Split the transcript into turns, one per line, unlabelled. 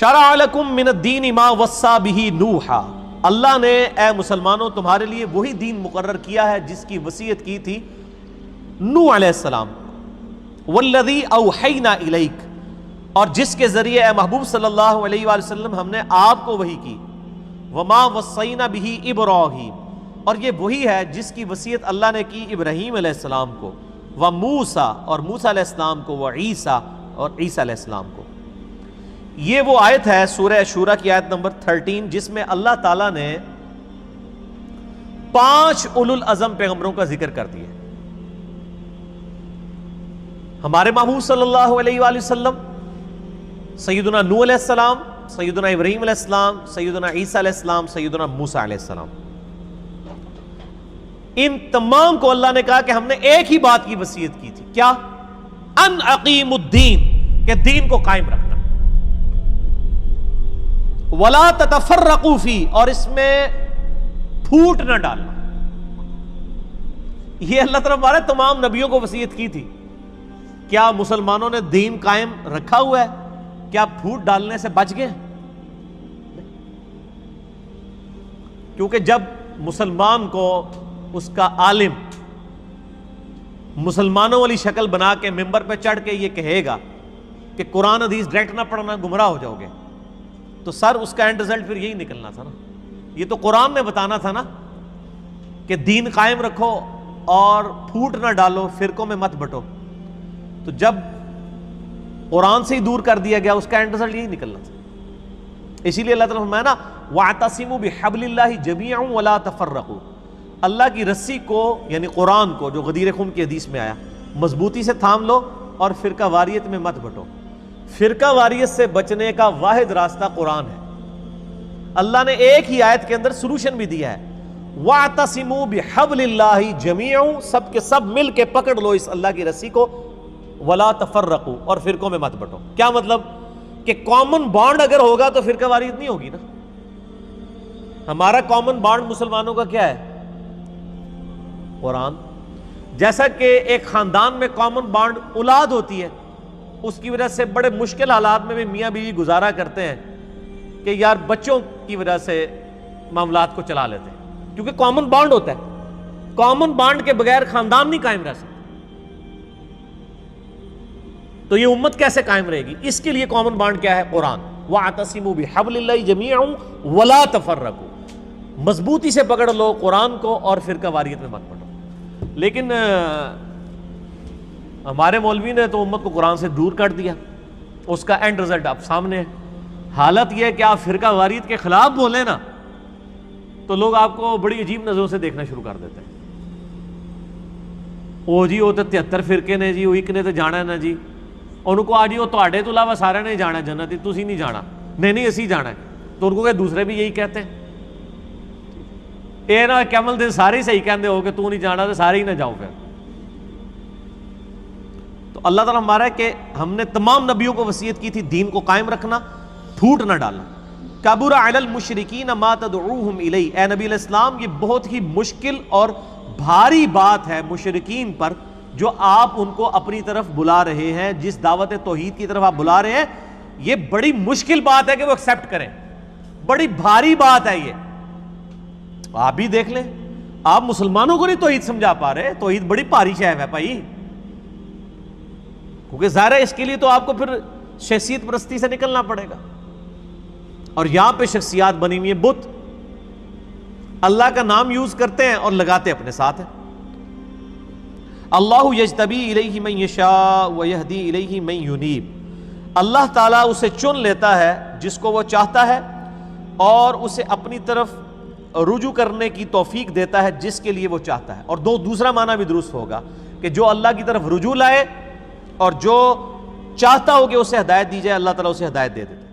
شرع لکم من الدین ما وصی بہ نوحا، اللہ نے اے مسلمانوں تمہارے لیے وہی دین مقرر کیا ہے جس کی وصیت کی تھی نوح علیہ السلام، والذی اوحینا الیک، اور جس کے ذریعے اے محبوب صلی اللہ علیہ وآلہ وسلم ہم نے آپ کو وحی کی، وما وصینا بہ ابراہیم، اور یہ وہی ہے جس کی وصیت اللہ نے کی ابراہیم علیہ السلام کو، وموسیٰ، اور موسیٰ علیہ السلام کو، وعیسیٰ، اور عیسیٰ علیہ السلام کو۔ یہ وہ آیت ہے سورہ شورى کی آیت نمبر 13 جس میں اللہ تعالیٰ نے 5 اولو العزم پیغمبروں کا ذکر کر دیا۔ ہمارے محبوب صلی اللہ علیہ وآلہ وسلم، سیدنا نوح علیہ السلام، سیدنا ابراہیم علیہ السلام، سیدنا عیسیٰ علیہ السلام، سیدنا موسیٰ علیہ السلام، ان تمام کو اللہ نے کہا کہ ہم نے ایک ہی بات کی وصیت کی تھی، کیا؟ ان اقیم الدین، کہ دین کو قائم رکھنا، ولا تتفرقوا فی، اور اس میں پھوٹ نہ ڈالنا۔ یہ اللہ تعالیٰ ہمارے تمام نبیوں کو وصیت کی تھی۔ کیا مسلمانوں نے دین قائم رکھا ہوا ہے؟ کیا پھوٹ ڈالنے سے بچ گئے؟ کیونکہ جب مسلمان کو اس کا عالم مسلمانوں والی شکل بنا کے ممبر پہ چڑھ کے یہ کہے گا کہ قرآن حدیث ڈائریکٹ نہ پڑھنا، گمراہ ہو جاؤ گے، تو سر اس کا اینڈ رزلٹ پھر یہی نکلنا تھا نا۔ یہ تو قرآن نے بتانا تھا نا کہ دین قائم رکھو اور پھوٹ نہ ڈالو، فرقوں میں مت بٹو۔ تو جب قرآن سے ہی دور کر دیا گیا، اس کا اینڈ رزلٹ یہی نکلنا تھا۔ اسی لیے اللہ تعالیٰ نے فرمایا نا وَاعْتَصِمُوا بِحَبْلِ اللَّهِ جَمِيعًا وَلَا تَفَرَّقُوا، اللہ کی رسی کو یعنی قرآن کو، جو غدیر خم کی حدیث میں آیا، مضبوطی سے تھام لو اور فرقہ واریت میں مت بٹو۔ فرقہ واریت سے بچنے کا واحد راستہ قرآن ہے۔ اللہ نے ایک ہی آیت کے اندر سلوشن بھی دیا ہے، وَاعْتَصِمُوا بِحَبْلِ اللَّهِ جَمِيعًا، سب کے سب مل کے پکڑ لو اس اللہ کی رسی کو، وَلَا تَفَرَّقُوا، اور فرقوں میں مت بٹو۔ کیا مطلب؟ کہ کامن بانڈ اگر ہوگا تو فرقہ واریت نہیں ہوگی نا۔ ہمارا کامن بانڈ مسلمانوں کا کیا ہے؟ قرآن۔ جیسا کہ ایک خاندان میں کامن بانڈ اولاد ہوتی ہے، اس کی وجہ سے بڑے مشکل حالات میں بھی میاں بیوی گزارا کرتے ہیں کہ یار بچوں کی وجہ سے معاملات کو چلا لیتے ہیں، کیونکہ کامن بانڈ ہوتا ہے۔ کامن بانڈ کے بغیر خاندان نہیں قائم رہ سکتا۔ تو یہ امت کیسے قائم رہے گی؟ اس کے لیے کامن بانڈ کیا ہے؟ قرآن۔ وَاعْتَصِمُوا بِحَبْلِ اللَّهِ جَمِيعًا وَلَا تَفَرَّقُوا، مضبوطی سے پکڑ لو قرآن کو اور فرقہ واریت میں مت پڑو۔ لیکن ہمارے مولوی نے تو امت کو قرآن سے دور کر دیا، اس کا اینڈ رزلٹ اب سامنے ہے۔ حالت یہ ہے کہ آپ فرقہ واریت کے خلاف بولیں نا تو لوگ آپ کو بڑی عجیب نظروں سے دیکھنا شروع کر دیتے ہیں۔ او جی وہ تو 73 فرقے نے جی، وہ ایک نے تو جانا ہے نا جی، انہوں کو آج وہ تواڈے تو علاوہ سارے نے جانا ہے جنت، تسی نہیں جانا، نہیں اسی جانا ہے۔ تو ان کو کہ دوسرے بھی یہی کہتے ہیں۔ اے نہ کیمل دے سارے ہی صحیح کہندے ہو کہ تو نہیں جانا تو سارے ہی نہ جاؤ پھر۔ تو اللہ تعالیٰ ہمارا ہے کہ ہم نے تمام نبیوں کو وصیت کی تھی دین کو قائم رکھنا، پھوٹ نہ ڈالنا۔ کبر علی المشرکین ما تدعوہم الیہ، اے نبی علیہ السلام یہ بہت ہی مشکل اور بھاری بات ہے مشرکین پر جو آپ ان کو اپنی طرف بلا رہے ہیں، جس دعوت توحید کی طرف آپ بلا رہے ہیں، یہ بڑی مشکل بات ہے کہ وہ ایکسیپٹ کریں، بڑی بھاری بات ہے یہ۔ آپ بھی دیکھ لیں، آپ مسلمانوں کو نہیں توحید سمجھا پا رہے، توحید بڑی بھاری شے ہے بھائی، کیونکہ ظاہر ہے اس کے لیے تو آپ کو پھر شخصیت پرستی سے نکلنا پڑے گا، اور یہاں پہ شخصیات بنی ہوئی ہیں بت، اللہ کا نام یوز کرتے ہیں اور لگاتے اپنے ساتھ ہیں۔ اللہ یجتبی الیہ من یشاء ویہدی الیہ من ینیب، اللہ تعالیٰ اسے چن لیتا ہے جس کو وہ چاہتا ہے اور اسے اپنی طرف رجوع کرنے کی توفیق دیتا ہے جس کے لیے وہ چاہتا ہے۔ اور دوسرا معنی بھی درست ہوگا کہ جو اللہ کی طرف رجوع لائے اور جو چاہتا ہو کہ اسے ہدایت دی جائے، اللہ تعالیٰ اسے ہدایت دے دیتا ہے۔